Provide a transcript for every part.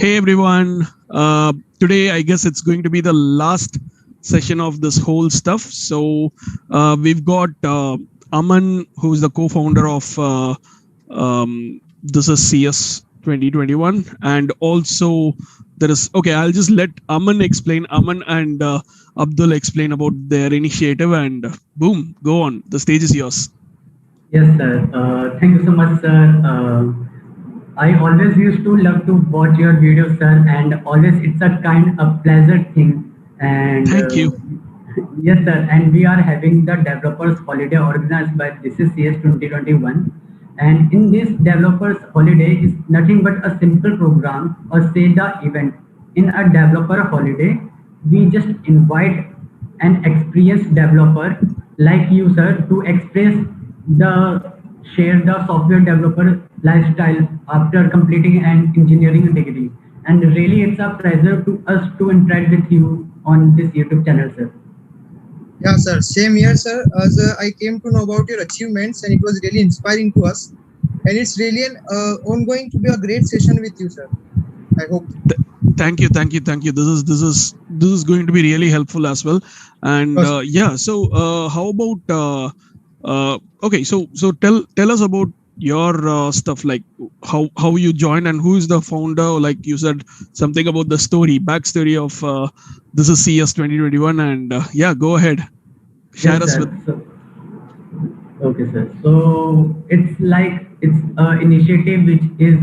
Hey everyone. Today, I guess it's going to be the last session of this whole stuff. So, we've got Aman, who's the co founder of This is CS 2021. And also, there is, okay, I'll just let Aman explain, Aman and Abdul explain about their initiative, and boom, go on. The stage is yours. Yes, sir. Thank you so much, sir. I always used to love to watch your videos, sir, and always it's a kind of pleasure thing. And Thank you. yes, sir. And we are having the developers holiday organized by ThisIsCS 2021. And in this developers holiday is nothing but a simple program or say the event. In a developer holiday, we just invite an experienced developer like you, sir, to express the share the software developer lifestyle after completing an engineering degree. And really, it's a pleasure to us to interact with you on this YouTube channel, sir. Yeah, sir. Same here, sir. As I came to know about your achievements, and it was really inspiring to us. And it's really an ongoing to be a great session with you, sir. I hope. Thank you. This is going to be really helpful as well. And yeah, so how about okay, so tell us about your stuff, like how you joined and who is the founder. Like you said something about the backstory of This is CS 2021, and yeah, go ahead, share Yes, us sir. with. Okay, sir. So it's like it's an initiative which is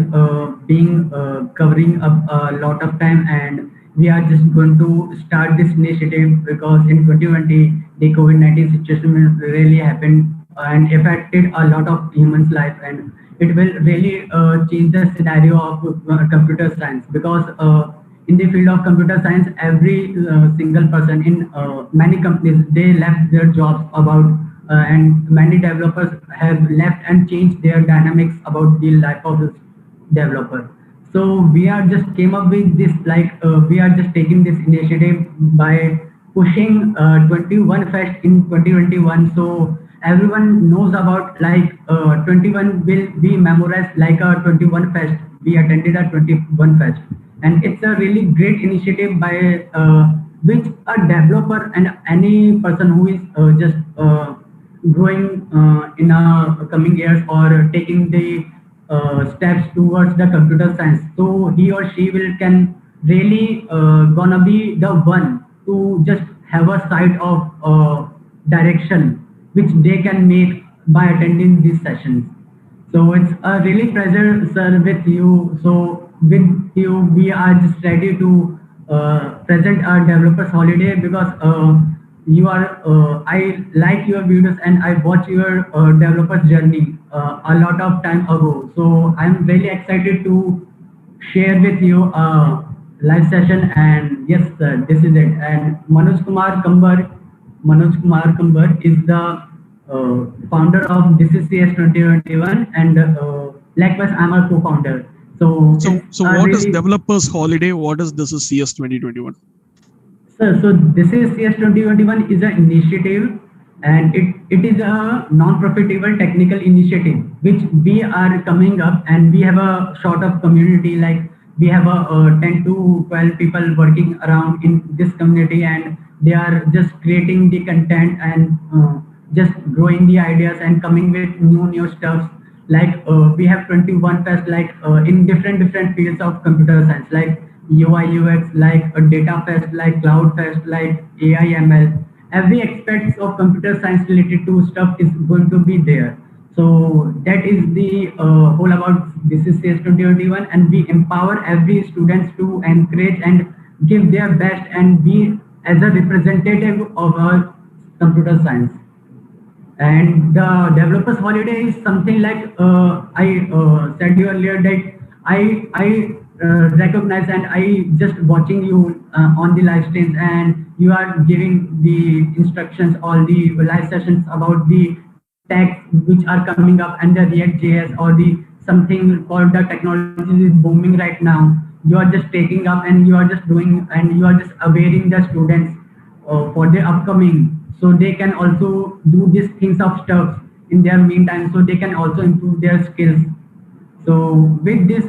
being covering up a lot of time, and we are just going to start this initiative because in 2020 the COVID-19 situation really happened and affected a lot of humans' life, and it will really change the scenario of computer science because. In the field of computer science, every single person in many companies they left their jobs about and many developers have left and changed their dynamics about the life of the developer. So we are just came up with this like we are just taking this initiative by pushing 21 fest in 2021. So everyone knows about like 21 will be memorized like a 21 fest. We attended a 21 fest, and it's a really great initiative by which a developer and any person who is just growing in coming years or taking the steps towards the computer science, so he or she will can really gonna be the one to just have a side of direction which they can make by attending these sessions. So it's a really pleasure, sir, with you. So with you, we are just ready to present our developers holiday because you are. I like your videos and I watch your developers journey a lot of time ago. So I'm really excited to share with you a live session. And yes, sir, this is it. And Manoj Kumar Kambar is the founder of This is CS 2021, and likewise, I'm a co-founder. So So what is developers holiday? What is This is CS 2021? So This is CS 2021 is an initiative, and it is a non-profitable technical initiative which we are coming up, and we have a sort of community like we have a 10 to 12 people working around in this community, and they are just creating the content and just growing the ideas and coming with new stuff. Like we have 21 fest like in different fields of computer science, like UI UX, like a data fest, like cloud fest, like AI ML. Every aspects of computer science related to stuff is going to be there. So that is the whole about this is CS 2021, and we empower every students to encourage and give their best and be as a representative of our computer science. And the developers holiday is something like I said you earlier that I recognize and I just watching you on the live streams, and you are giving the instructions all the live sessions about the tech which are coming up and the React JS or the something called the technology is booming right now. You are just taking up and you are just doing and you are just awareing the students for the upcoming, so they can also do these things of stuff in their meantime, so they can also improve their skills. So with this,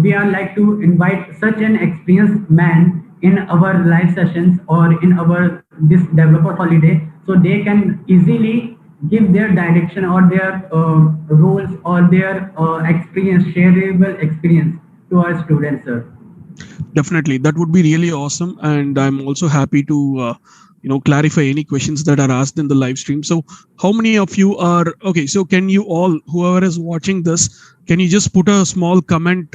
we are like to invite such an experienced man in our live sessions or in our this developer holiday, so they can easily give their direction or their roles or their experience, shareable experience to our students, sir. Definitely, that would be really awesome, and I'm also happy to clarify any questions that are asked in the live stream. So, how many of you are okay? So, can you all, whoever is watching this, can you just put a small comment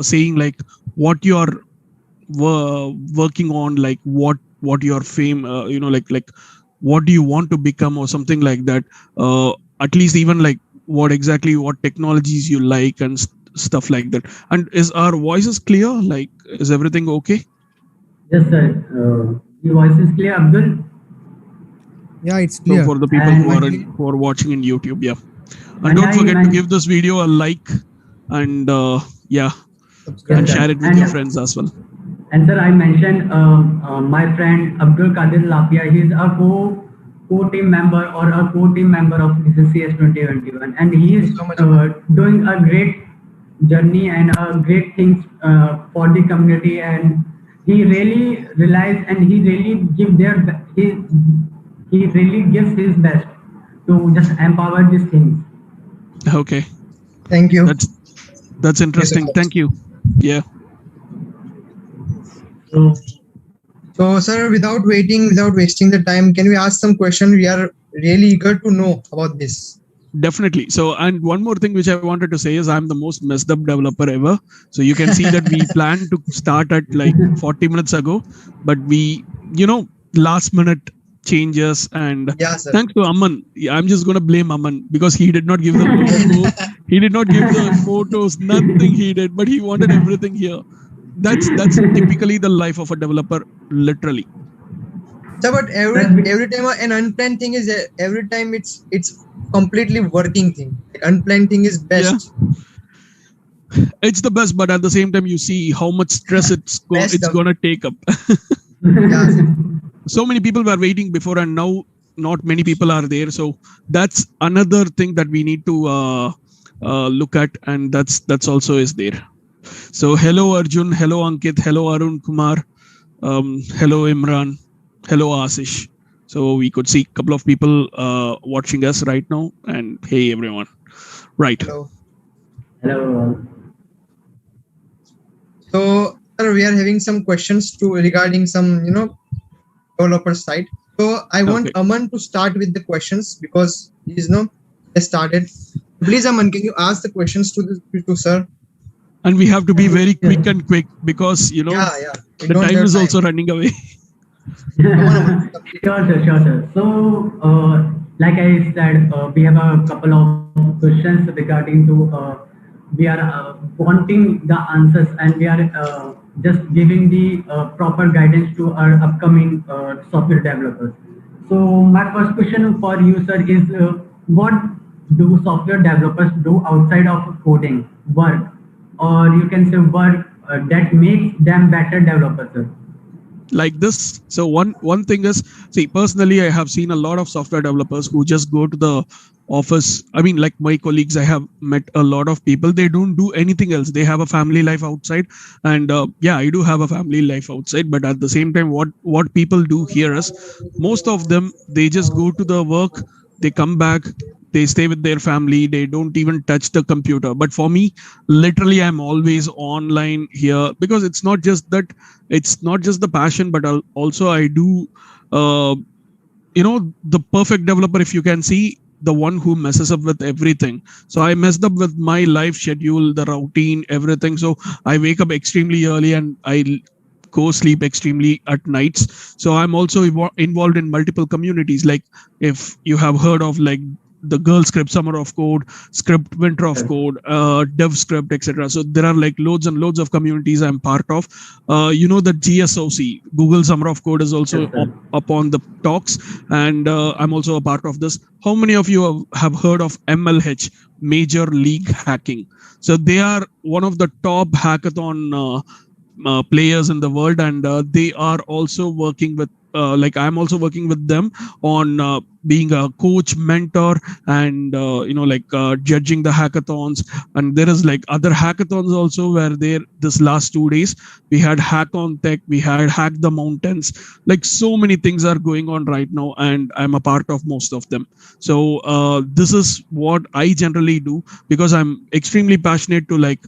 saying like what you are working on, like what your fame, like what do you want to become or something like that. At least even like what exactly what technologies you like and stuff like that. And is our voices clear? Like, is everything okay? Yes, sir. Your voice is clear, Abdul. Yeah, it's So clear. for the people And who are watching in YouTube, yeah, and and don't I forget to give meant this video a like, and yeah, yes, and Subscribe. share sir. it with your friends as well. And sir, I mentioned my friend Abdul Qadir Lapia. He's a co-team member or a co-team member of ThisIsCS 2021, and he Thank you is so much, Aman. doing a great journey and great things for the community. And he really relies and he really he really gives his best to just empower these things. Okay, Thank you. that's that's Yes, of interesting. course. Thank you. Yeah. So So, sir, without wasting the time, can we ask some question? We are really eager to know about this. Definitely. So, and one more thing which I wanted to say is I'm the most messed up developer ever. So you can see that we planned to start at like 40 minutes ago, but we, last minute changes. And Yeah, sir. thanks to Aman, I'm just going to blame Aman because he did not give the logo, he did not give the photos, nothing he did, but he wanted everything here. That's typically the life of a developer, literally. So, but that every time an unplanned thing is every time it's completely working thing. Like, unplanned thing is Yeah, best. it's the best, but at the same time, you see how much stress Best it's of gonna take up. yeah, sir. So many people were waiting before, and now not many people are there. So that's another thing that we need to look at, and that's also is there. So hello Arjun, hello Ankit, hello Arun Kumar, hello Imran, hello Asish. So we could see a couple of people watching us right now, and hey everyone, right? Hello. hello. So, sir, we are having some questions to regarding some developer side. So, I want Okay, Aman to start with the questions because he's no has started. Please, Aman, can you ask the questions to sir? and we have to be very Yes. quick and quick because Yeah, yeah. We the don't time have is time. also running away. Come on, Aman. Sure, sir, sure, sir. So, like I said, we have a couple of questions regarding to we are wanting the answers and we are just giving the proper guidance to our upcoming software developers. So, my first question for you, sir, is what do software developers do outside of coding work, or you can say work that makes them better developers, sir? Like this. So one thing is, see, personally I have seen a lot of software developers who just go to the office. I mean, like my colleagues, I have met a lot of people, they don't do anything else, they have a family life outside. And yeah, I do have a family life outside, but at the same time, what people do here is, most of them, they just go to the work, they come back, they stay with their family, they don't even touch the computer. But for me, literally, I'm always online here because it's not just the passion, but also I do uh, the perfect developer, if you can see, the one who messes up with everything. So I messed up with my life schedule, the routine, everything. So I wake up extremely early and I go sleep extremely at nights. So I'm also involved in multiple communities. Like, if you have heard of like the girl script summer of code, script winter of Yes, code, dev script, etc. So there are like loads and loads of communities I'm part of. The GSOC, Google Summer of Code, is yes, also sir. up on the talks, and I'm also a part of this. How many of you have heard of MLH, Major League Hacking? So they are one of the top hackathon players in the world, and they are also working with like I'm also working with them on being a coach, mentor, and like judging the hackathons. And there is like other hackathons also where there this last 2 days we had hack on tech, we had hack the mountains. Like so many things are going on right now, and I'm a part of most of them. So this is what I generally do because I'm extremely passionate to like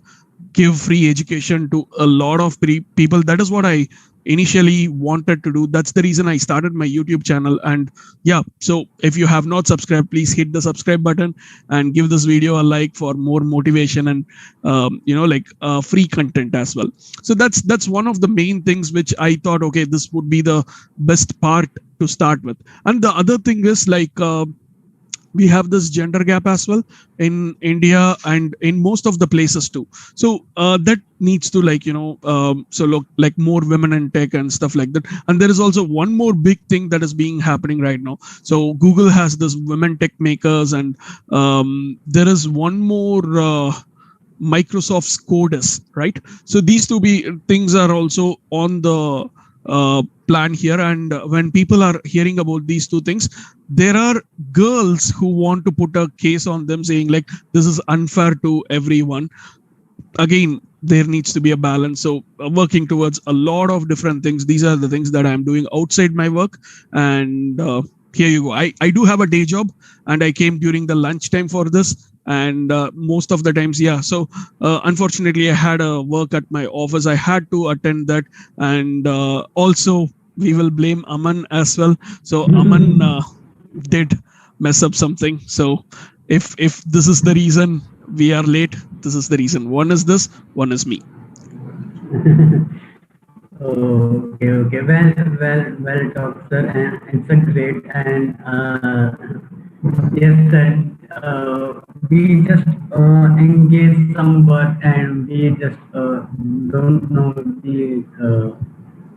give free education to a lot of people. That is what I initially wanted to do. That's the reason I started my YouTube channel. And yeah, so if you have not subscribed, please hit the subscribe button and give this video a like for more motivation and like free content as well. So that's one of the main things which I thought, okay, this would be the best part to start with. And the other thing is like we have this gender gap as well in India and in most of the places too. So that needs to like so look like more women in tech and stuff like that. And there is also one more big thing that is being happening right now. So Google has this women tech makers, and there is one more. Microsoft's Codis, right? So these two things are also on the plan here. And when people are hearing about these two things, there are girls who want to put a case on them saying like this is unfair to everyone. Again, there needs to be a balance. So working towards a lot of different things. These are the things that I'm doing outside my work. And here you go. I do have a day job, and I came during the lunchtime for this. And most of the times, yeah. So unfortunately, I had a work at my office. I had to attend that. And also, we will blame Aman as well. So Aman did mess up something. So if this is the reason we are late, this is the reason. One is this, one is me. Okay. Well talked, sir. And it's a great and yes, sir. We just engage some work and we just don't know the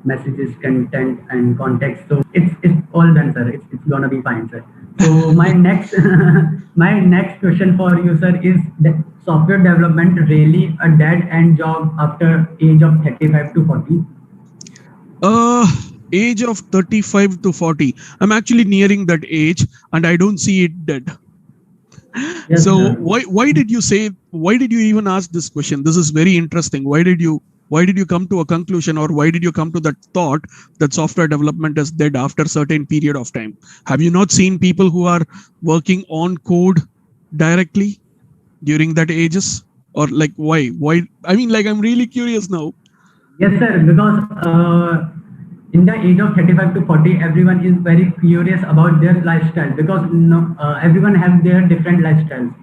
messages, content, and context. So it's all done, sir. It's gonna be fine, sir. So my next my next question for you, sir, is that software development really a dead end job after age of 35 to 40? Age of 35 to 40. I'm actually nearing that age, and I don't see it dead. Yes, So sir. why did you even ask this question? This is very interesting. Why did you come to a conclusion, or why did you come to that thought that software development is dead after a certain period of time? Have you not seen people who are working on code directly during that ages? Or like why I mean, like, I'm really curious now. Yes, sir. Because in the age of 35 to 40, everyone is very curious about their lifestyle because no, everyone has their different lifestyles.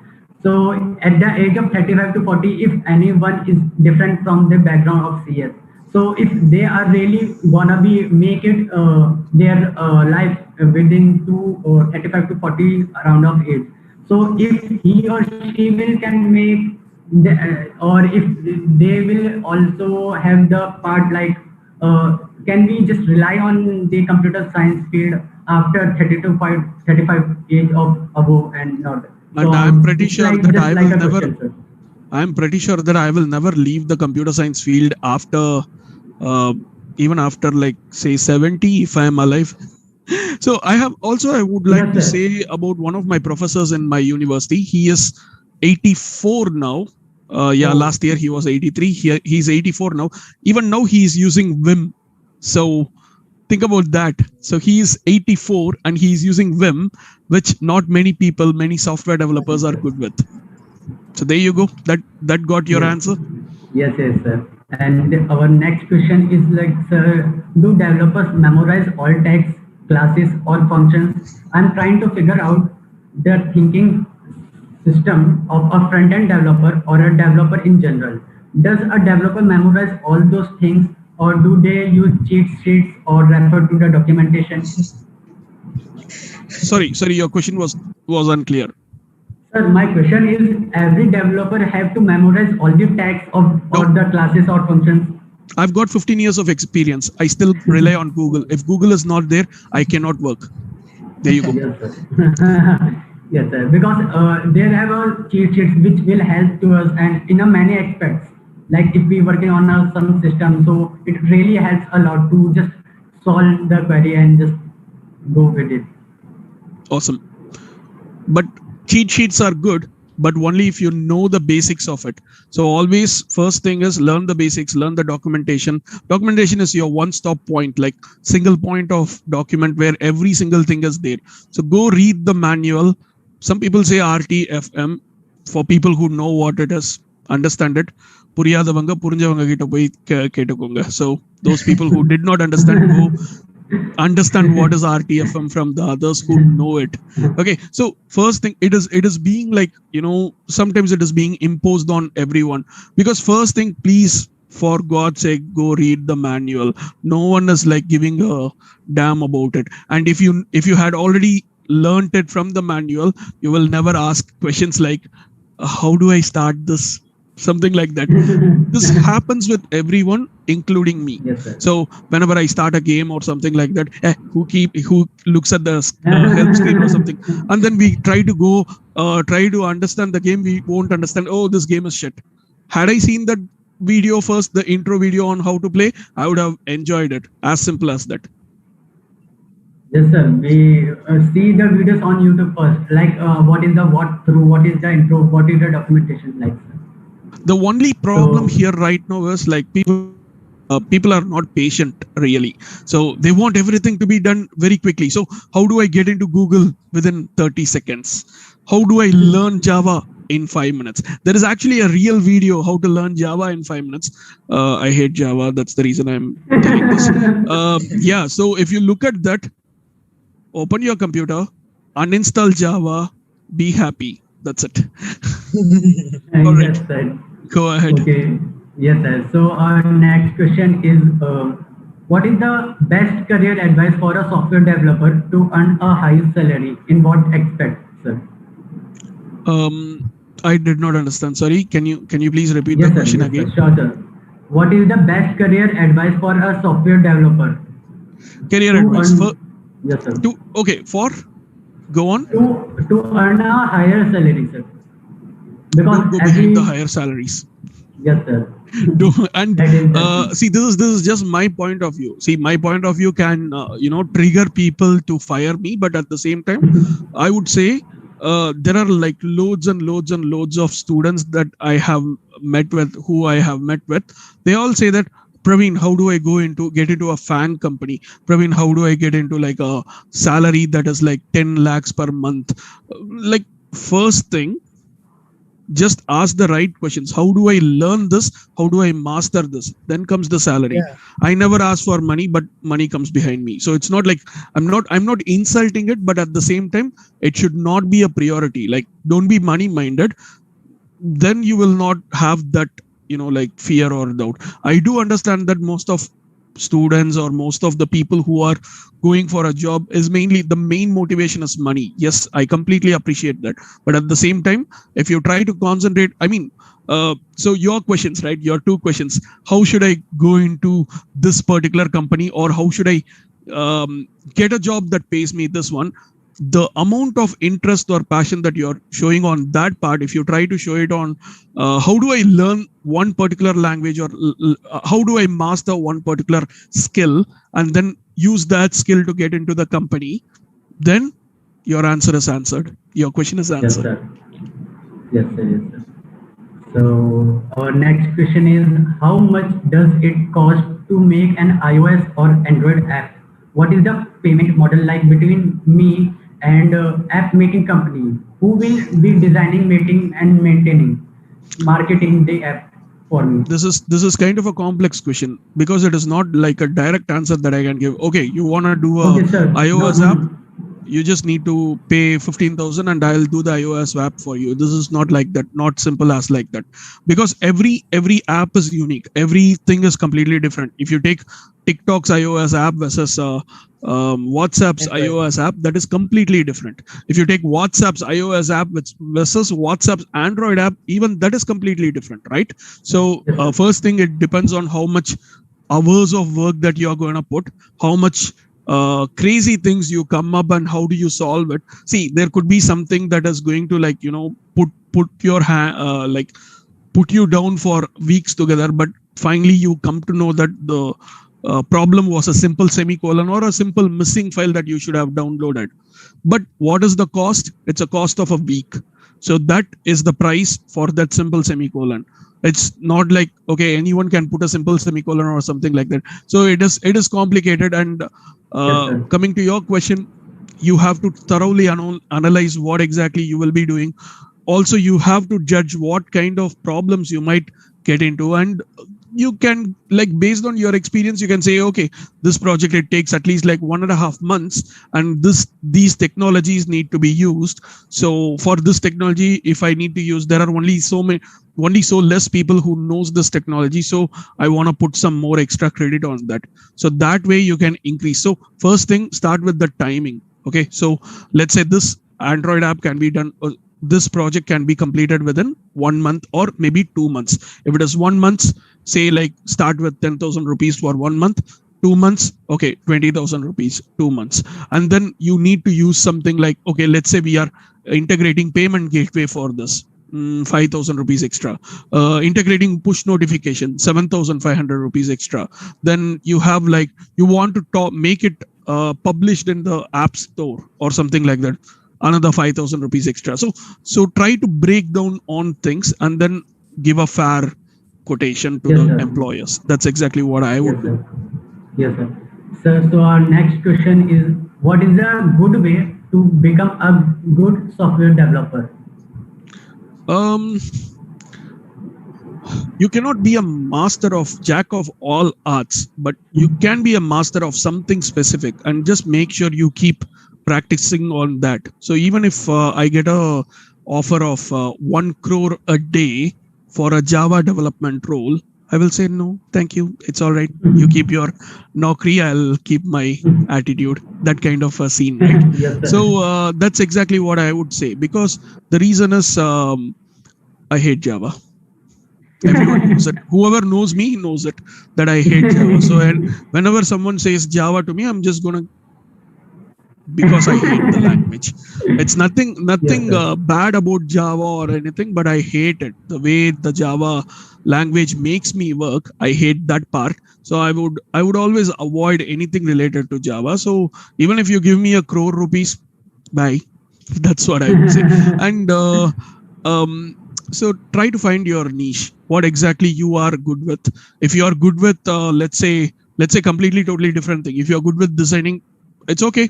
So at the age of 35 to 40, if anyone is different from the background of CS, so if they are really gonna be make it their life within 35 to 40 around of age. So if he or she will can make or if they will also have the part like can we just rely on the computer science field after 30 to 35 age of above and not? So And I'm pretty it's sure like that just I like will a never question, sir. I'm pretty sure that I will never leave the computer science field after uh, even after like say 70 if I am alive. So I would like Yes, to sir. say about one of my professors in my university. He is 84 now. Yeah, Oh, last year he was 83. He's 84 now. Even now he is using Vim. So think about that. So he is 84 and he is using Vim, which not many software developers are good with. So there you go. That got your yes. answer. Yes, sir. And our next question is like, sir, do developers memorize all tags, classes, or functions? I'm trying to figure out the thinking system of a front-end developer or a developer in general. Does a developer memorize all those things, or do they use cheat sheets or refer to the documentation? Sorry. Your question was unclear. Sir, my question is, every developer have to memorize all the tags of No, or the classes or functions? I've got 15 years of experience. I still rely on Google. If Google is not there, I cannot work. There you go. Yes, sir. Yes, sir. Because there have a cheat sheets which will help to us and in a many aspects. Like if we working on some system, so it really helps a lot to just solve the query and just go with it. Awesome. But cheat sheets are good, but only if you know the basics of it. So always first thing is learn the basics, learn the documentation. Documentation is your one stop point, like single point of document where every single thing is there. So go read the manual. Some people say RTFM. For people who know what it is, understand it. புரியாதவங்க புரிஞ்சவங்க கிட்ட போய் கேட்டுக்கோங்க. So those people who did not understand, go understand what is RTFM from the others who know it. Okay, so first thing, it is being like, sometimes it is being imposed on everyone, because first thing, please, for God's sake, go read the manual. No one is like giving a damn about it. And if you had already learned it from the manual, you will never ask questions like, how do I start this, something like that. This happens with everyone, including me. Yes, sir. So whenever I start a game or something like that, who looks at the help screen or something, and then we try to understand the game, we won't understand. Oh, this game is shit. Had I seen that video first, the intro video on how to play, I would have enjoyed it. As simple as that. Yes, sir. We see the videos on YouTube first. Like, what is the walkthrough? What is the intro? What is the documentation like? The only problem here right now is like people are not patient really. So they want everything to be done very quickly. So how do I get into Google within 30 seconds? How do I learn Java in 5 minutes? There is actually a real video how to learn Java in 5 minutes. I hate Java. That's the reason I'm telling this. Yeah. So if you look at that, open your computer, uninstall Java, be happy. That's it. All right. Yes, sir. Go ahead. Okay. Yes, sir. So our next question is, what is the best career advice for a software developer to earn a high salary? In what aspect, sir? I did not understand. Sorry. Can you please repeat Yes, the sir. question Yes, sir. again? Sure, sir. What is the best career advice for a software developer? Career To advice earn- for Yes, sir. for go on. To earn a higher salary, sir. Because Don't go as behind we, the higher salaries. yes, sir. And That is the see, this is just my point of view. See, my point of view can trigger people to fire me, but at the same time, I would say there are like loads and loads and loads of students that I have met with, they all say that, Praveen, how do I get into a fan company? Praveen, how do I get into like a salary that is like 10 lakhs per month? Like, first thing, just ask the right questions. How do I learn this? How do I master this? Then comes the salary. Yeah. I never ask for money, but money comes behind me. So it's not like I'm not insulting it, but at the same time, it should not be a priority. Like, don't be money minded. Then you will not have that, like fear or doubt. I do understand that most of students or most of the people who are going for a job is mainly, the main motivation is money. Yes, I completely appreciate that. But at the same time, if you try to concentrate, so your questions, right? Your two questions: how should I go into this particular company, or how should I get a job that pays me this one? The amount of interest or passion that you're showing on that part, if you try to show it on how do I learn one particular language, or how do I master one particular skill, and then use that skill to get into the company, then your answer is answered. Your question is Yes, answered. sir. Yes, sir. Yes, sir. So our next question is, how much does it cost to make an iOS or Android app? What is the payment model like between me and app making company? Who will be designing, making, and maintaining, marketing the app for me? This is kind of a complex question, because it is not like a direct answer that I can give. Okay, you want to do a Okay, sir. iOS No, app, you just need to pay 15,000 and I'll do the iOS app for you. This is not like that, not simple as like that, because every app is unique. Everything is completely different. If you take TikTok's iOS app versus WhatsApp's That's right. iOS app, that is completely different. If you take WhatsApp's iOS app versus WhatsApp's Android app, even that is completely different, right? So first thing, it depends on how much hours of work that you're going to put, how much crazy things you come up, and how do you solve it. See, there could be something that is going to like put your put you down for weeks together, but finally you come to know that problem was a simple semicolon or a simple missing file that you should have downloaded. But what is the cost? It's a cost of a week. So that is the price for that simple semicolon. It's not like, okay, anyone can put a simple semicolon or something like that. So it is complicated. And coming to your question, you have to thoroughly analyze what exactly you will be doing. Also, you have to judge what kind of problems you might get into, and you can, like, based on your experience, you can say, okay, this project, it takes at least like 1.5 months, and these technologies need to be used. So for this technology, if I need to use, there are only so less people who knows this technology, so I want to put some more extra credit on that. So that way you can increase. So first thing, start with the timing. Okay, so let's say this Android app can be done, this project can be completed within 1 month or maybe 2 months. If it is 1 month, say like start with 10,000 rupees for 1 month. 2 months, okay, 20,000 rupees, 2 months. And then you need to use something like, okay, let's say we are integrating payment gateway for this, 5,000 rupees extra. Integrating push notification, 7,500 rupees extra. Then you have like, you want to make it published in the app store or something like that, another 5,000 rupees extra. So try to break down on things and then give a fair quotation to the employers. That's exactly what I would do. Yes, sir. Sir, so our next question is, what is a good way to become a good software developer? You cannot be a master of jack of all arts, but you can be a master of something specific, and just make sure you keep practicing on that. So even if I get a offer of 1 crore a day for a Java development role, I will say no, thank you. It's all right. You keep your Naukri, I'll keep my attitude. That kind of a scene, right? Yes, So that's exactly what I would say, because the reason is I hate Java. Everyone knows it. Whoever knows me knows it, that I hate Java. So and whenever someone says Java to me, I'm just gonna, because I hate the language. It's nothing bad about Java or anything, but I hate it. The way the Java language makes me work, I hate that part. So I would always avoid anything related to Java. So even if you give me 1 crore rupees, bye. That's what I would say. And so try to find your niche, what exactly you are good with. If you are good with, let's say completely, totally different thing. If you're good with designing, it's okay.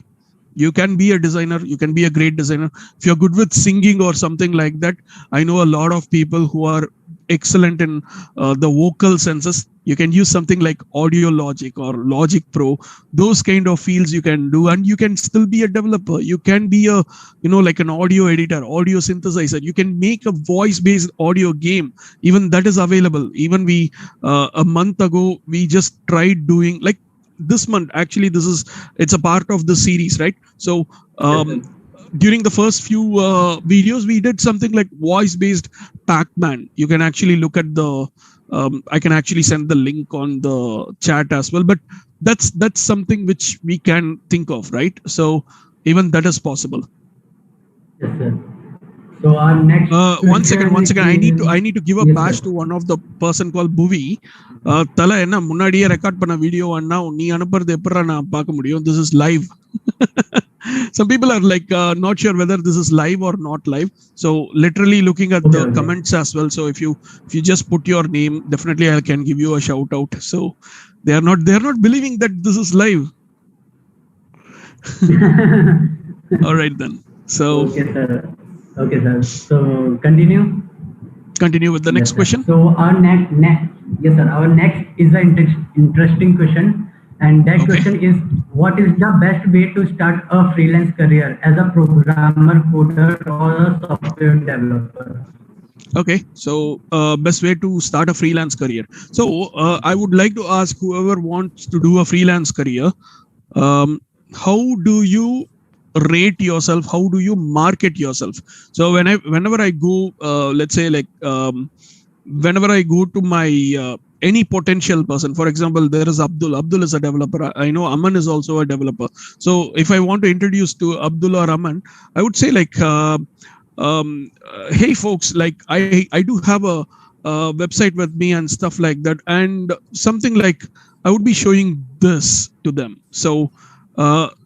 You can be a designer. You can be a great designer. If you're good with singing or something like that, I know a lot of people who are excellent in the vocal senses. You can use something like Audio Logic or Logic Pro. Those kind of fields you can do, and you can still be a developer. You can be a, like an audio editor, audio synthesizer. You can make a voice-based audio game. Even that is available. Even we a month ago we just tried doing, like, this month actually, it's a part of the series, right? So during the first few videos, we did something like voice-based Pac-Man. You can actually look at the I can actually send the link on the chat as well, but that's something which we can think of, right? So even that is possible. Yes, sir. So our next one second, I need to give a badge to one of the person called Bhuvi. Tala enna munnadiye record panna video anna nee anupuradhu eppra na paaka mudiyum. This is live. Some people are like not sure whether this is live or not live. So literally looking at the comments as well. So if you just put your name, definitely I can give you a shout out. So they are not believing that this is live. All right then. So okay sir. So continue with the next question. So our next yes sir, our next is an interesting question, and that question is, what is the best way to start a freelance career as a programmer, coder, or a software developer? Okay, so best way to start a freelance career. So I would like to ask whoever wants to do a freelance career, how do you rate yourself? How do you market yourself? So whenever I go, let's say like whenever I go to my any potential person, for example, there is Abdul is a developer. I know Aman is also a developer. So if I want to introduce to Abdul or Aman, I would say like, hey folks, like I do have a website with me and stuff like that, and something like I would be showing this to them. So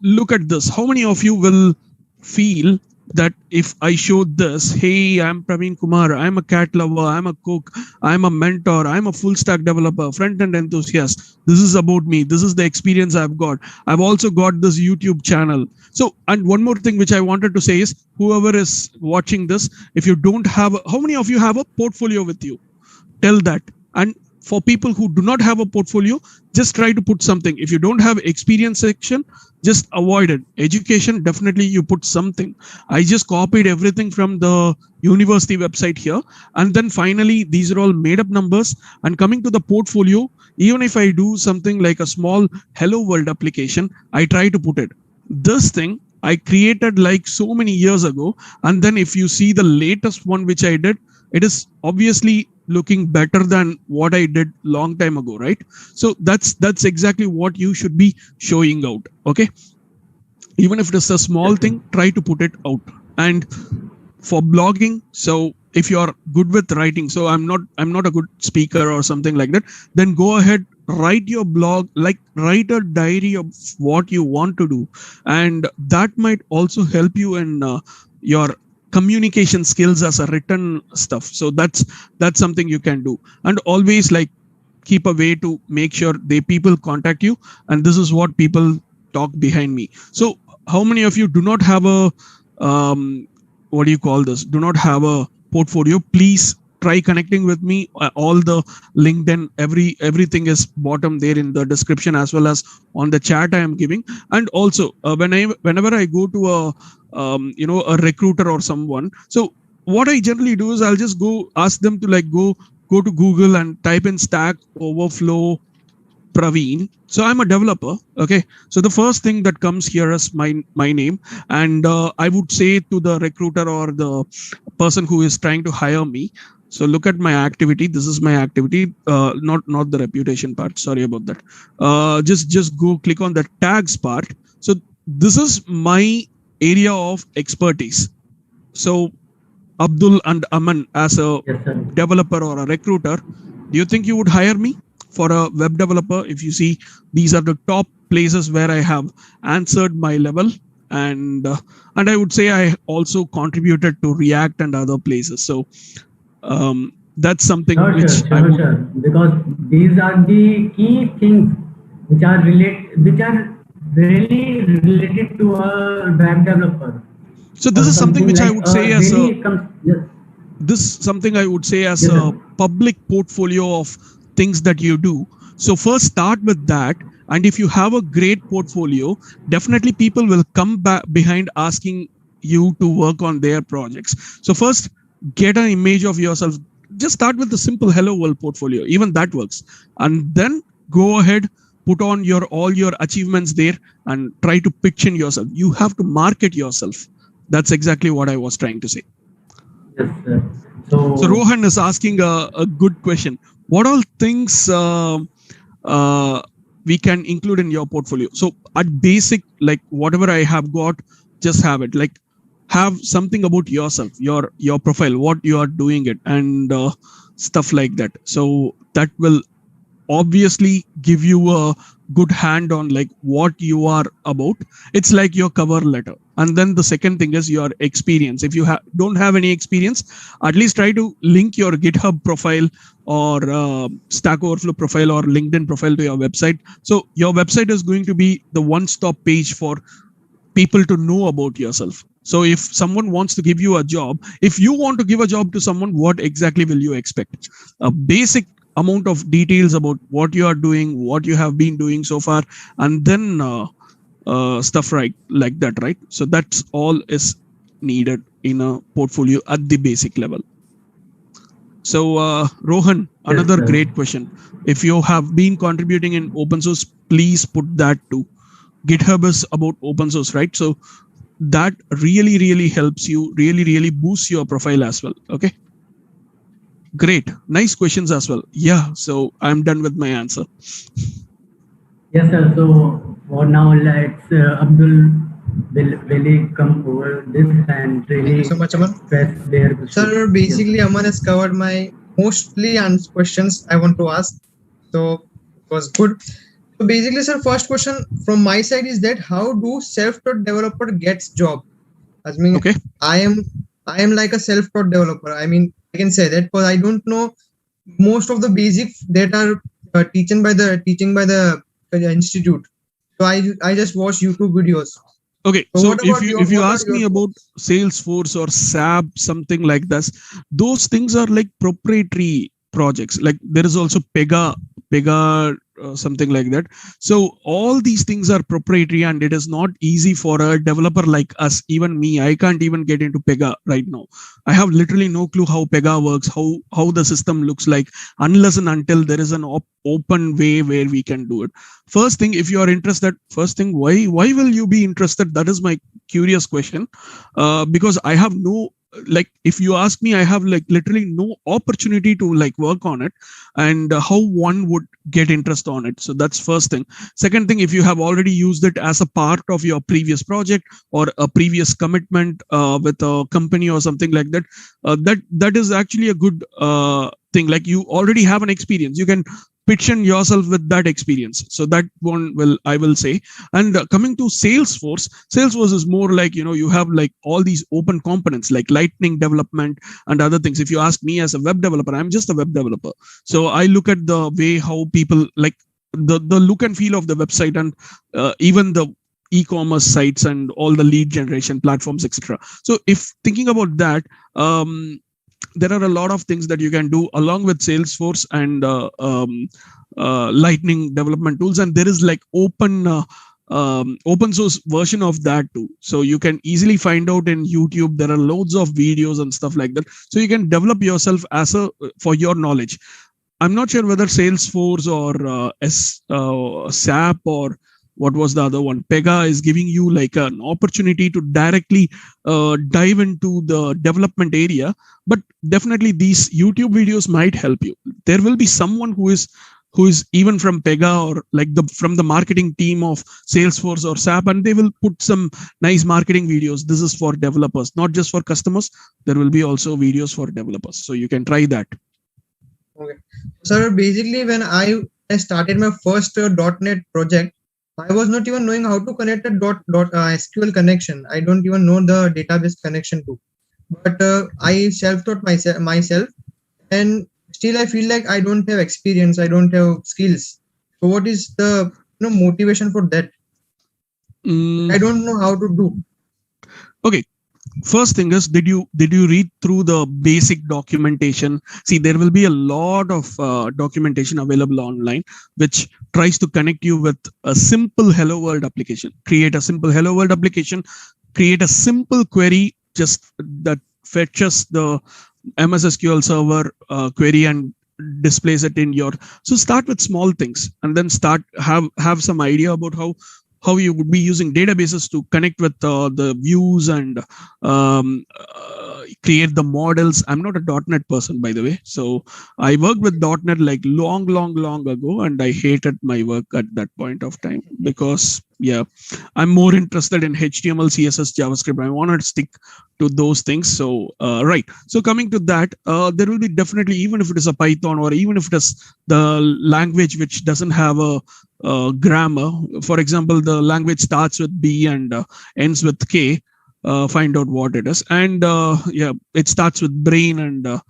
look at this. How many of you will feel that if I show this, hey, I'm Praveen Kumar, I'm a cat lover, I'm a cook, I'm a mentor, I'm a full stack developer, front end enthusiast. This is about me. This is the experience I've got. I've also got this YouTube channel. So, and one more thing which I wanted to say is, whoever is watching this, if you don't have, how many of you have a portfolio with you? Tell that. And for people who do not have a portfolio, just try to put something. If you don't have experience section, just avoid it. Education, definitely you put something. I just copied everything from the university website here. And then finally, these are all made up numbers. And coming to the portfolio, even if I do something like a small hello world application, I try to put it. This thing I created like so many years ago. And then if you see the latest one which I did, it is obviously looking better than what I did long time ago, right? So that's exactly what you should be showing out. Okay, even if it is a small thing, try to put it out. And for blogging, so if you are good with writing, so I'm not a good speaker or something like that, then go ahead, write your blog, like write a diary of what you want to do, and that might also help you in your communication skills as a written stuff. So that's something you can do. And always like keep a way to make sure they people contact you, and this is what people talk behind me. So how many of you do not have a what do you call this, do not have a portfolio? Please try connecting with me. All the LinkedIn, everything is bottom there in the description, as well as on the chat I am giving. And also whenever I go to a a recruiter or someone, so what I generally do is I'll just go ask them to like go to Google and type in Stack Overflow Praveen. So I'm a developer. Okay. So the first thing that comes here is my name. And I would say to the recruiter or the person who is trying to hire me, so look at my activity. This is my activity, not the reputation part. Sorry about that. Just go click on the tags part. So this is my area of expertise. So Abdul and Aman, as a developer or a recruiter, do you think you would hire me for a web developer? If you see, these are the top places where I have answered my level, and I would say I also contributed to React and other places. So that's something sure. Because these are the key things which are really related to a web developer. So this is something which I would say as a public portfolio of things that you do. So first start with that. And if you have a great portfolio, definitely people will come back behind asking you to work on their projects. So first get an image of yourself. Just start with the simple hello world portfolio. Even that works. And then go ahead, put on all your achievements there and try to pitch in yourself. You have to market yourself. That's exactly what I was trying to say. Yes, sir. So Rohan is asking a good question. What all things we can include in your portfolio? So at basic, like whatever I have got, just have it. Like have something about yourself, your profile, what you are doing it, and stuff like that. So that will obviously give you a good hand on like what you are about. It's like your cover letter. And then the second thing is your experience. If you don't have any experience, at least try to link your GitHub profile or Stack Overflow profile or LinkedIn profile to your website. So your website is going to be the one-stop page for people to know about yourself. So if someone wants to give you a job, if you want to give a job to someone, what exactly will you expect? A basic amount of details about what you are doing, what you have been doing so far, and then stuff like that, right? So that's all is needed in a portfolio at the basic level. So Rohan, another great question. If you have been contributing in open source, please put that too. GitHub is about open source, right? So that really helps you, really boosts your profile as well. Okay. Great. Nice questions as well. Yeah. So I'm done with my answer. Yes, sir. So for now, let's Abdul will really come over this and really Thank you so much, Aman. press their. Sir, basically Aman has covered my mostly answer questions I want to ask. So it was good. So basically, sir, first question from my side is that how do self-taught developer gets job? I mean, Okay. I am I am like a self-taught developer. I mean, I can say that because I don't know most of the basics that are teaching by the institute. So I just watch YouTube videos. Okay, So so what about your if you what are ask your me about thoughts? Salesforce or SAP, something like this, those things are like proprietary projects. Like there is also Pega, something like that. So all these things are proprietary, and it is not easy for a developer like us. Even me, I can't even get into Pega right now. I have literally no clue how Pega works, how the system looks like, unless and until there is an open way where we can do it. First thing, if you are interested, first thing, why will you be interested? That is my curious question. Because I have no, like, if you ask me, I have like literally no opportunity to like work on it, and how one would get interest on it. So that's first thing. Second thing, if you have already used it as a part of your previous project or a previous commitment with a company or something like that, that is actually a good thing. Like you already have an experience, you can pitch in yourself with that experience. So that one will, I will say. And coming to Salesforce is more like, you have like all these open components like lightning development and other things. If you ask me as a web developer, I'm just a web developer. So I look at the way how people like the look and feel of the website, and even the e-commerce sites and all the lead generation platforms, etc. So if thinking about that, there are a lot of things that you can do along with Salesforce and lightning development tools, and there is like open source version of that too. So you can easily find out in YouTube. There are loads of videos and stuff like that, so you can develop yourself as a for your knowledge. I'm not sure whether Salesforce or SAP or what was the other one, Pega, is giving you like an opportunity to directly dive into the development area. But definitely these YouTube videos might help you. There will be someone who is even from Pega or like the from the marketing team of Salesforce or SAP, and they will put some nice marketing videos. This is for developers, not just for customers. There will be also videos for developers, so you can try that. Okay. Sir, basically, when I started my first .NET project, I was not even knowing how to connect a SQL connection. I don't even know the database connection too. But I self-taught myself, and still I feel like I don't have experience. I don't have skills. So what is the motivation for that? Mm, I don't know how to do. okay, first thing is, did you read through the basic documentation? See, there will be a lot of documentation available online which tries to connect you with a simple hello world application. Create a simple hello world application, create a simple query just that fetches the MS SQL server query and displays it in your. So start with small things, and then start have some idea about how you would be using databases to connect with the views and create the models. I'm not a .NET person, by the way, so I worked with .NET like long ago, and I hated my work at that point of time because, yeah, I'm more interested in HTML, CSS, JavaScript. I want to stick to those things. So right. So coming to that, there will be definitely, even if it is a Python or even if it is the language which doesn't have a grammar. For example, the language starts with B and ends with K. Find out what it is, and yeah, it starts with brain and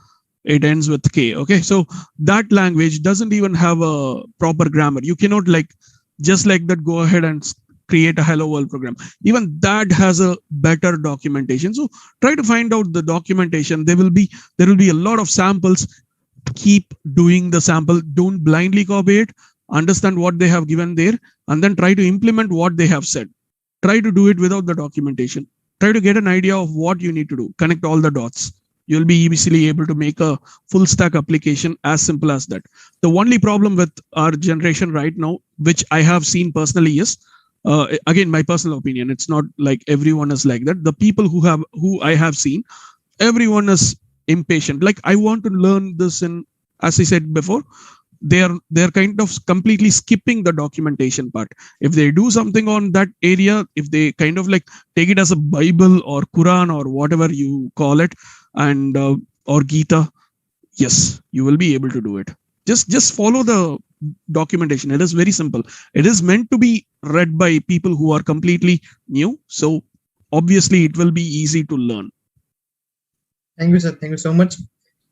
it ends with K. Okay, so that language doesn't even have a proper grammar. You cannot like just like that go ahead and create a hello world program. Even that has a better documentation. So try to find out the documentation. There will be a lot of samples. Keep doing the sample. Don't blindly copy it. Understand what they have given there, and then try to implement what they have said. Try to do it without the documentation. Try to get an idea of what you need to do. Connect all the dots. You'll be easily able to make a full stack application as simple as that. The only problem with our generation right now, which I have seen personally, is again my personal opinion. It's not like everyone is like that. The people who I have seen, everyone is impatient. Like, I want to learn this, and as I said before, they're kind of completely skipping the documentation part. If they do something on that area, if they kind of like take it as a Bible or Quran or whatever you call it, and or Gita, Yes, you will be able to do it. Just follow the documentation. It is very simple. It is meant to be read by people who are completely new. So obviously it will be easy to learn. Thank you, sir. Thank you so much.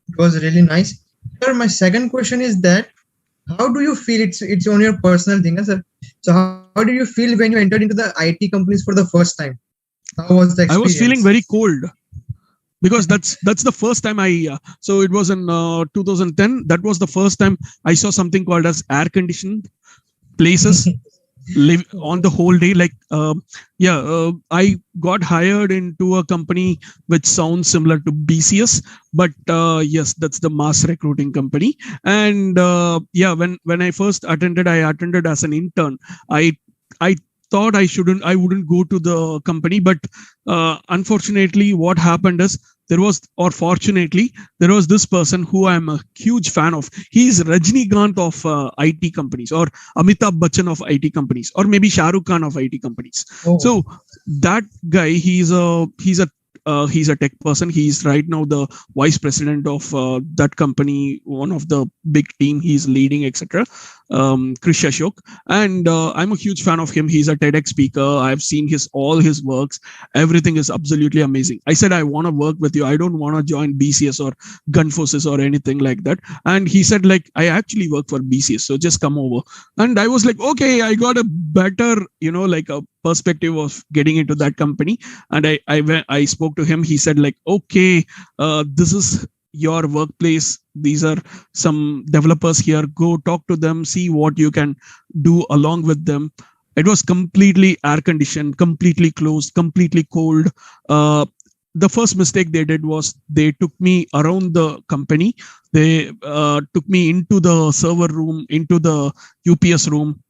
It was really nice. Sir, my second question is that how do you feel? It's on your personal thing, sir. So how did you feel when you entered into the IT companies for the first time? How was the I was feeling experience? very cold because that's the first time so it was in 2010. That was the first time I saw something called as air conditioned places live on the whole day. Like I got hired into a company which sounds similar to BCS, but yes, that's the mass recruiting company. And when I first attended, I attended as an intern. I i thought I wouldn't go to the company, but unfortunately what happened is fortunately, there was this person who I'm a huge fan of. He's Rajnikant of IT companies, or Amitabh Bachchan of IT companies, or maybe Shah Rukh Khan of IT companies. Oh, So that guy, he's a tech person. He's right now the vice president of that company, one of the big team he's leading, etc. Krish Ashok, and I'm a huge fan of him. He's a TEDx speaker. I've seen all his works. Everything is absolutely amazing. I said I want to work with you. I don't want to join BCS or Gunforces or anything like that. And he said, like, I actually work for BCS, so just come over. And I was like, okay, I got a better, like a perspective of getting into that company. And I spoke to him. He said, like, okay, this is your workplace. These are some developers here. Go talk to them, see what you can do along with them. It was completely air conditioned, completely closed, completely cold. The first mistake they did was they took me around the company. They took me into the server room, into the UPS room.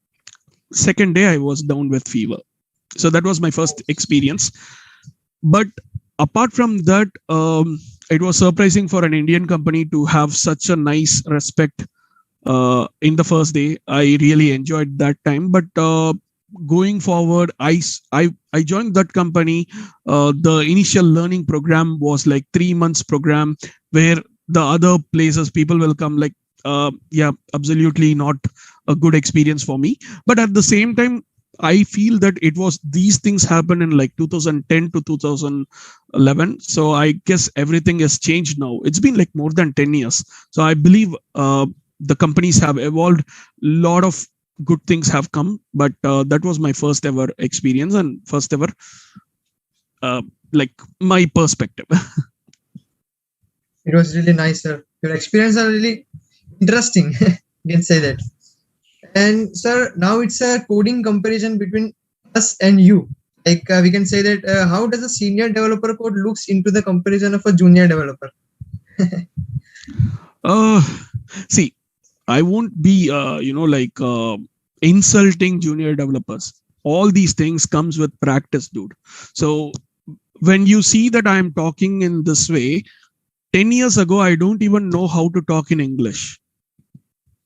Second day I was down with fever. So that was my first experience. But apart from that, it was surprising for an Indian company to have such a nice respect in the first day. I really enjoyed that time. But going forward, I joined that company. The initial learning program was like 3 months program, where the other places people will come, like absolutely not a good experience for me. But at the same time, I feel that it was these things happen in like 2010 to 2011. So I guess everything has changed now. It's been like more than 10 years. So I believe the companies have evolved. A lot of good things have come. But that was my first ever experience and first ever, like, my perspective. it was really nice, sir. Your experience are really interesting. You can say that. And sir, now it's a coding comparison between us and you. Like we can say that how does a senior developer code looks into the comparison of a junior developer? See, I won't be, insulting junior developers. All these things comes with practice, dude. So when you see that I'm talking in this way, 10 years ago, I don't even know how to talk in English.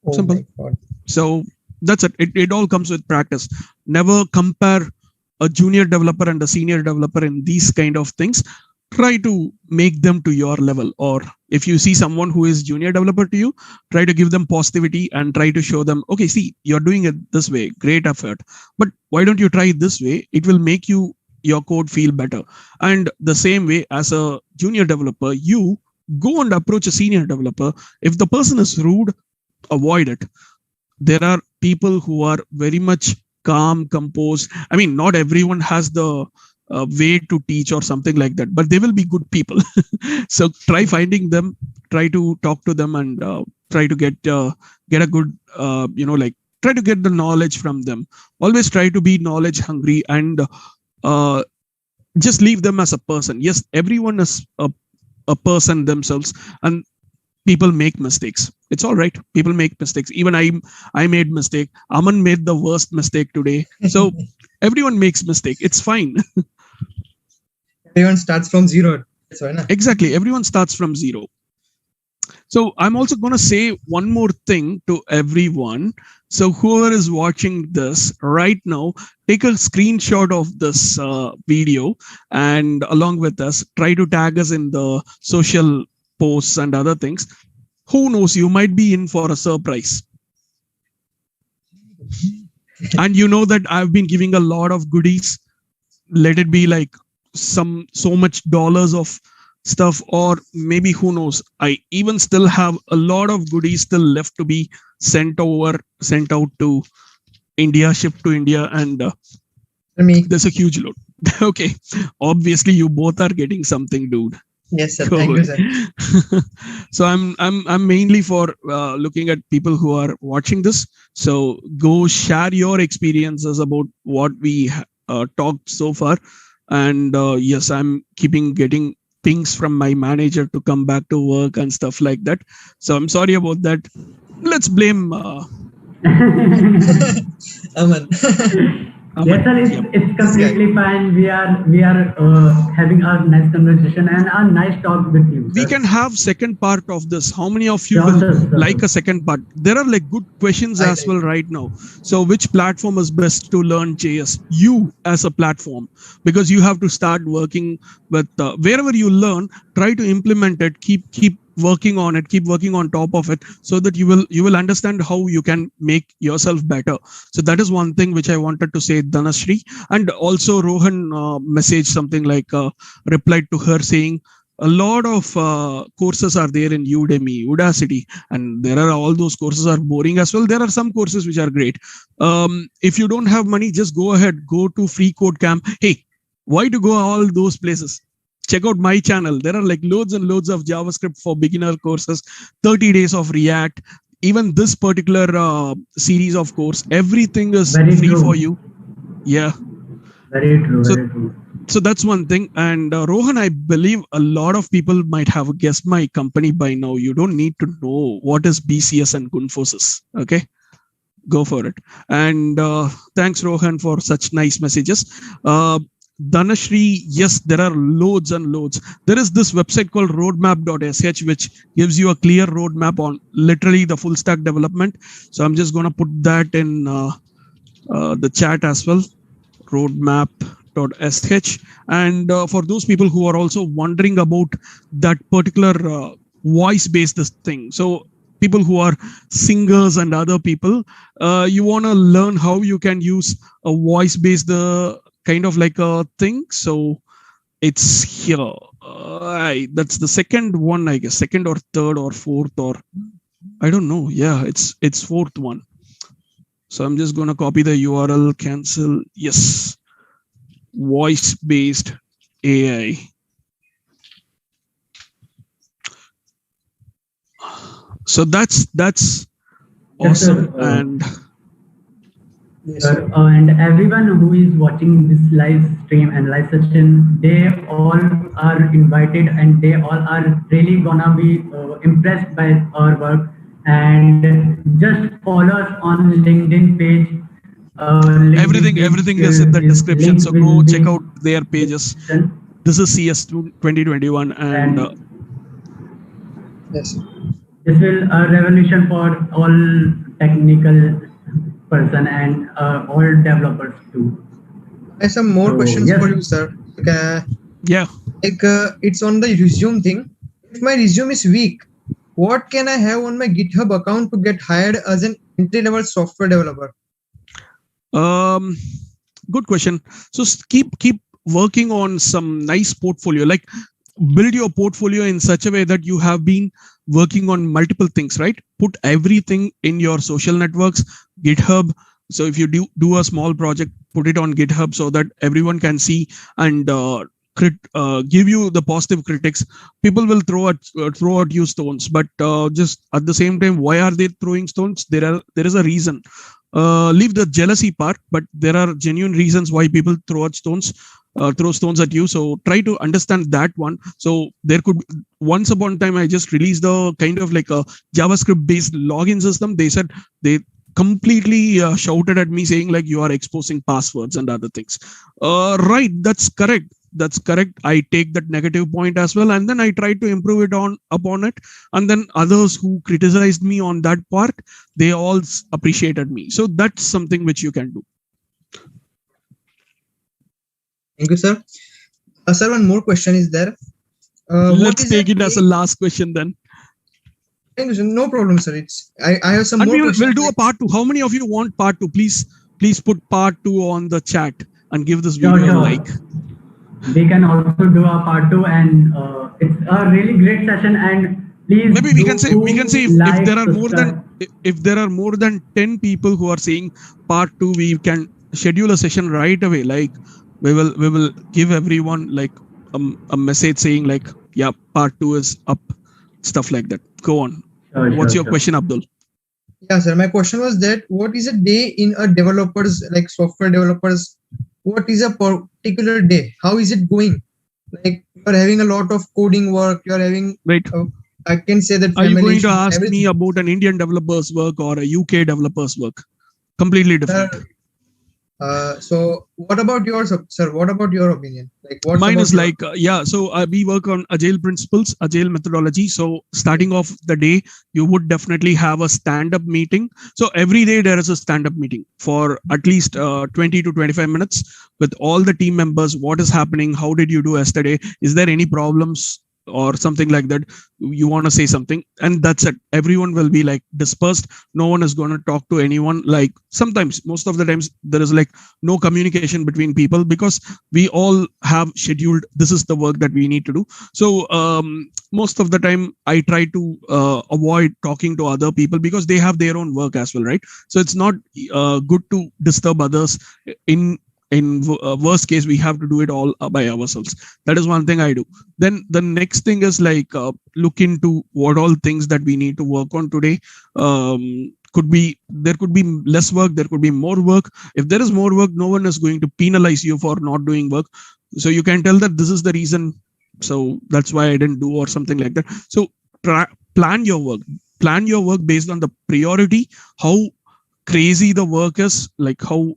Oh Simple. my God. So that's it. It all comes with practice. Never compare a junior developer and a senior developer in these kind of things. Try to make them to your level. Or if you see someone who is junior developer to you, try to give them positivity and try to show them, okay, see, you're doing it this way. Great effort. But why don't you try it this way? It will make your code feel better. And the same way, as a junior developer, you go and approach a senior developer. If the person is rude, avoid it. There are people who are very much calm, composed. I mean, not everyone has the way to teach or something like that, but they will be good people. So try finding them, try to talk to them, and try to get a good, try to get the knowledge from them. Always try to be knowledge hungry, and uh, just leave them as a person. Yes, everyone is a person themselves, and people make mistakes. It's all right. People make mistakes. Even I made mistake. Aman made the worst mistake today. So everyone makes mistake. It's fine. Everyone starts from zero. That's why, na? Exactly. Everyone starts from zero. So I'm also going to say one more thing to everyone. So whoever is watching this right now, take a screenshot of this video, and along with us, try to tag us in the social posts and other things. Who knows? You might be in for a surprise. And you know that I've been giving a lot of goodies. Let it be like so much dollars of stuff, or maybe who knows, I even still have a lot of goodies still left to be sent out to India, shipped to India, and Me. there's a huge load. Okay, obviously you both are getting something, dude. Yes, sir. Go Thank you, away. sir. So I'm mainly for looking at people who are watching this. So go share your experiences about what we talked so far. And yes, I'm keeping getting pings from my manager to come back to work and stuff like that. So I'm sorry about that. Let's blame Aman. Yes, Aman. sir. It's Yep. it's This guy. completely fine. We are having a nice conversation and a nice talk with you, We sir. can have second part of this. How many of you Sure, will sir, like sir. a second part? There are like good questions I as like. well right now. So which platform is best to learn JS? You as a platform, because you have to start working with wherever you learn, try to implement it, keep working on it, keep working on top of it, so that you will understand how you can make yourself better. So that is one thing which I wanted to say, Dhanashree. And also Rohan messaged something like replied to her saying a lot of courses are there in Udemy, Udacity, and there are all those courses are boring as well. There are some courses which are great. If you don't have money, just go ahead, go to Free Code Camp. Hey, why to go all those places? Check out my channel. There are like loads and loads of JavaScript for beginner courses, 30 days of React. Even this particular series of course, everything is Very free for true. you. Yeah. Very true. So Very true. that's one thing. And Rohan, I believe a lot of people might have guessed my company by now. You don't need to know what is BCS and Gunfosys. Okay, go for it. And thanks, Rohan, for such nice messages. Dhanashree, yes, there are loads and loads. There is this website called roadmap.sh, which gives you a clear roadmap on literally the full stack development. So I'm just going to put that in the chat as well. Roadmap.sh. And for those people who are also wondering about that particular voice based thing, so people who are singers and other people, you want to learn how you can use a voice based kind of like a thing. So it's here. That's the second one, I guess, second or third or fourth, or I don't know. Yeah, it's fourth one. So I'm just going to copy the URL, cancel. Yes, voice based AI. So that's Yes, sir. awesome. And Yes, Sir, sir. and everyone who is watching this live stream and live session, they all are invited and they all are really gonna be impressed by our work. And just follow us on LinkedIn page. LinkedIn page everything is in the is description. link So will go be check out their pages. description. This is CS 2021, and And Yes. this will a revolution for all technical person and all developers too. I have some more So questions for yes, you, sir. yeah. It's on the resume thing. If my resume is weak, what can I have on my GitHub account to get hired as an entry-level software developer? Um, Good question. So keep working on some nice portfolio. Like build your portfolio in such a way that you have been working on multiple things, right? Put everything in your social networks, GitHub. So if you do a small project, put it on GitHub so that everyone can see and give you the positive critics. People will throw at you stones, but just at the same time, why are they throwing stones? There is a reason. Leave the jealousy part, but there are genuine reasons why people throw stones at you. So try to understand that one. So there could once upon a time I just released a kind of like a JavaScript based login system. They said they completely shouted at me saying like you are exposing passwords and other things. Right, that's correct. I take that negative point as well, and then I try to improve it on upon it. And then others who criticized me on that part, they all appreciated me. So that's something which you can do. Thank you, sir. Sir, one more question is there. What Let's is your take it as a take? last question then. Thank you, sir. No problem, sir. I have some And more we'll questions. do a part 2. How many of you want part 2? Please put part 2 on the chat and give this Sure, video a like. sure. We can also do a part 2, and it's a really great session. And please Maybe we can say do if there like, are more than subscribe. if there are more than 10 people who are saying part 2, we can schedule a session right away. Like we will give everyone like a message saying like, yeah, part 2 is up, stuff like that. Go on. Sure, What's sure, your sure. question, Abdul? Yeah, sir. My question was that what is a day in a developer's, like software developers? What is a particular day? How is it going? Like you're having a lot of coding work. You're having, Right. I can say that Are you family going to issues, ask me everything. about an Indian developer's work or a UK developer's work? Completely different. Sir, so what about yours, sir? What about your opinion? Like what's Mine about is your? like so we work on agile principles, agile methodology. So starting off the day, you would definitely have a stand-up meeting. So every day there is a stand-up meeting for at least 20 to 25 minutes with all the team members. What is happening? How did you do yesterday? Is there any problems or something like that? You want to say something, and that's it. Everyone will be like dispersed. No one is going to talk to anyone. Like sometimes, most of the times, there is like no communication between people because we all have scheduled, this is the work that we need to do. So most of the time I try to avoid talking to other people because they have their own work as well, right? So it's not good to disturb others. In worst case, we have to do it all by ourselves. That is one thing I do. Then the next thing is like look into what all things that we need to work on today. Could be, there could be less work, there could be more work. If there is more work, no one is going to penalize you for not doing work. So you can tell that this is the reason, so that's why I didn't do, or something like that. So plan your work, based on the priority, how crazy the work is, like how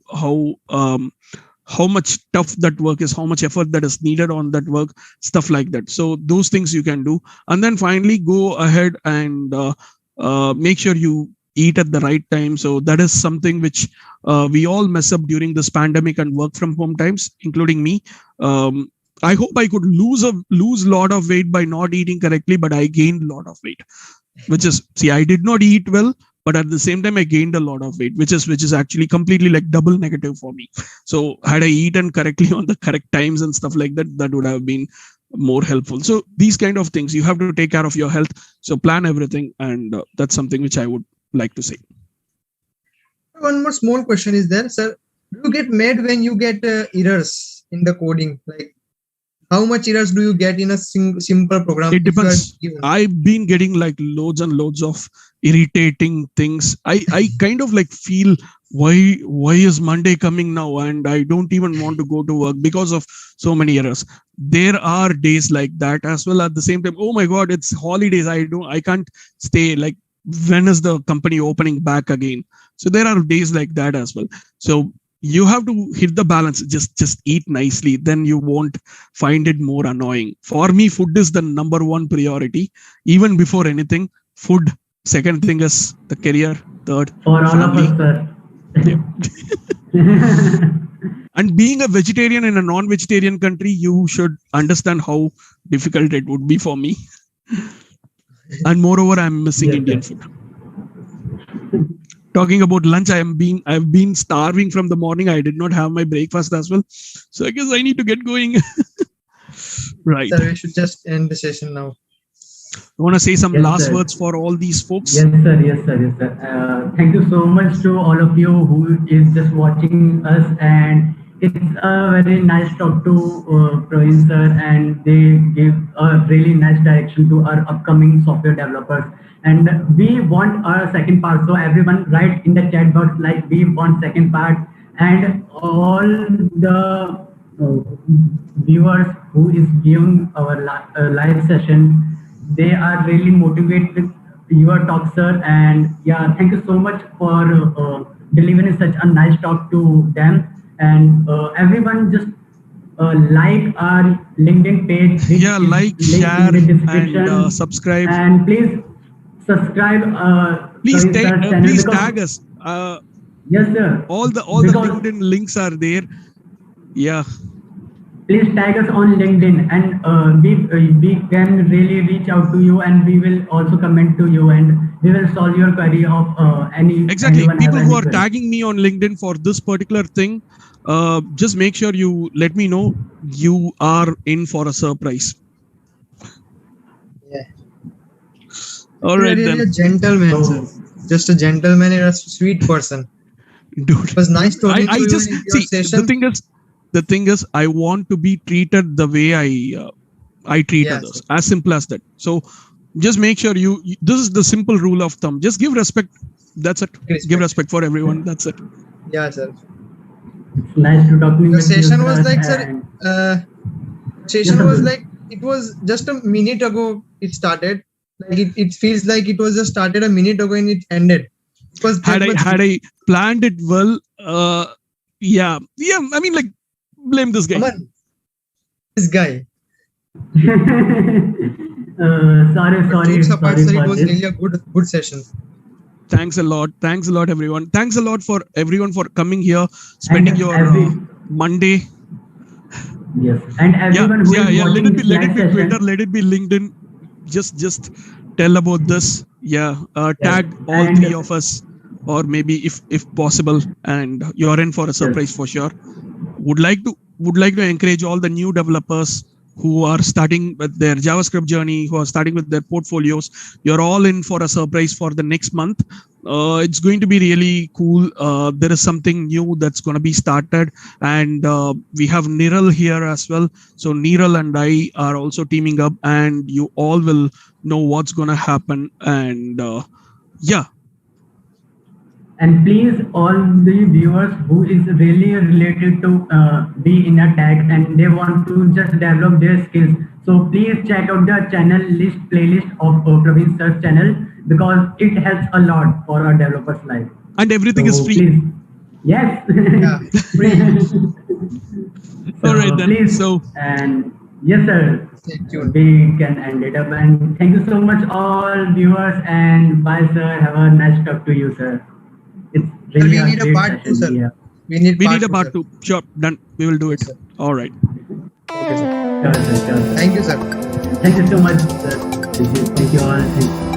much tough that work is, how much effort that is needed on that work, stuff like that. So those things you can do. And then finally go ahead and make sure you eat at the right time. So that is something which we all mess up during this pandemic and work from home times, including me. I hope I could lose a lot of weight by not eating correctly, but I gained a lot of weight, which is, see, I did not eat well, but at the same time I gained a lot of weight, which is actually completely like double negative for me. So had I eaten correctly on the correct times and stuff like that, that would have been more helpful. So these kind of things, you have to take care of your health. So plan everything, and that's something which I would like to say. One more small question is there, sir. Do you get mad when you get errors in the coding? Like how much errors do you get in a simple program? It depends. I've been getting like loads and loads of irritating things. I kind of like feel, why is Monday coming now and I don't even want to go to work because of so many errors. There are days like that as well. At the same time, oh my god, it's holidays, I can't stay. Like, when is the company opening back again? So there are days like that as well. So you have to hit the balance. Just eat nicely, then you won't find it more annoying. For me, food is the number one priority, even before anything. Food, second thing is the career, third For all of family. us, sir. Yeah. And being a vegetarian in a non-vegetarian country, you should understand how difficult it would be for me. And moreover, I'm missing Yes, Indian sir. food. Talking about lunch, I've been starving from the morning. I did not have my breakfast as well, so I guess I need to get going. Right. Sir, we should just end the session now. I want to say some Yes, last sir. words for all these folks. Yes, sir. Yes, sir. Yes, sir. Thank you so much to all of you who is just watching us, and it's a very nice talk to Praveen sir, and they give a really nice direction to our upcoming software developers. And we want our second part. So everyone write in the chat box like we want second part, and all the viewers who is viewing our live session, they are really motivated with your talk, sir. And yeah, thank you so much for delivering such a nice talk to them. And everyone just like our LinkedIn page, which Yeah, is like, linked share, in the and description. subscribe. And please subscribe Please Praveen sir's channel, please because tag us. yes, sir, All the because LinkedIn links are there. Yeah. please tag us on LinkedIn, and we can really reach out to you, and we will also comment to you, and we will solve your query of Exactly. anyone have People who any are query. tagging me on LinkedIn for this particular thing, just make sure you let me know you are in for a surprise. Yeah. All You're right really then, a gentleman, sir. Just a gentleman and a sweet person. dude. It was nice talking I to you just in your see session. the thing is I want to be treated the way I treat Yeah, others. sir. As simple as that. So just make sure this is the simple rule of thumb. Just give respect. That's it. Give Respect. respect for everyone. That's it. Yeah, sir. It's nice to talking Your with you, session was sir. like, sir, And yes, session was Abdul. like, it was just a minute ago it started. Like it feels like it was just started a minute ago and it ended. It was that much. Had I planned it well, yeah. I mean, like, blame this guy. Aman, this guy. Sorry, But jokes apart, sorry sir, it for was this. really a good session. Thanks a lot. Thanks a lot, everyone. Thanks a lot for everyone for coming here, spending And your every Monday. yes, and everyone who is Yeah. watching this Let live it be Twitter. session, Let it be LinkedIn. Just tell about this. Yeah. yes, Tag all and three of us, or maybe if possible, and you're in for a yes, surprise for sure. Would like to encourage all the new developers who are starting with their JavaScript journey, who are starting with their portfolios. You're all in for a surprise for the next month. It's going to be really cool. There is something new that's going to be started, and we have Niral here as well. So Niral and I are also teaming up, and you all will know what's going to happen. And yeah, and please, all the viewers who is really related to be in a tech and they want to just develop their skills, so please check out the channel list playlist of Praveen Sir's channel, because it helps a lot for a developer's life. and everything is So free. please, yes. Yeah, free. All right So then. please, So and yes, sir. Stay tuned. We can end it up. And thank you so much, all viewers. And bye, sir. Have a nice talk to you, sir. It's Sir, really we a need a great part two, session. sir. Yeah. We need we part need a two, part sir. two. Sure, done. We will do it. Yes, sir. All right. Okay, sir. Sure, sir. Sure, sir. Thank you, sir. Thank you so much, sir. Thank you all. Thank you.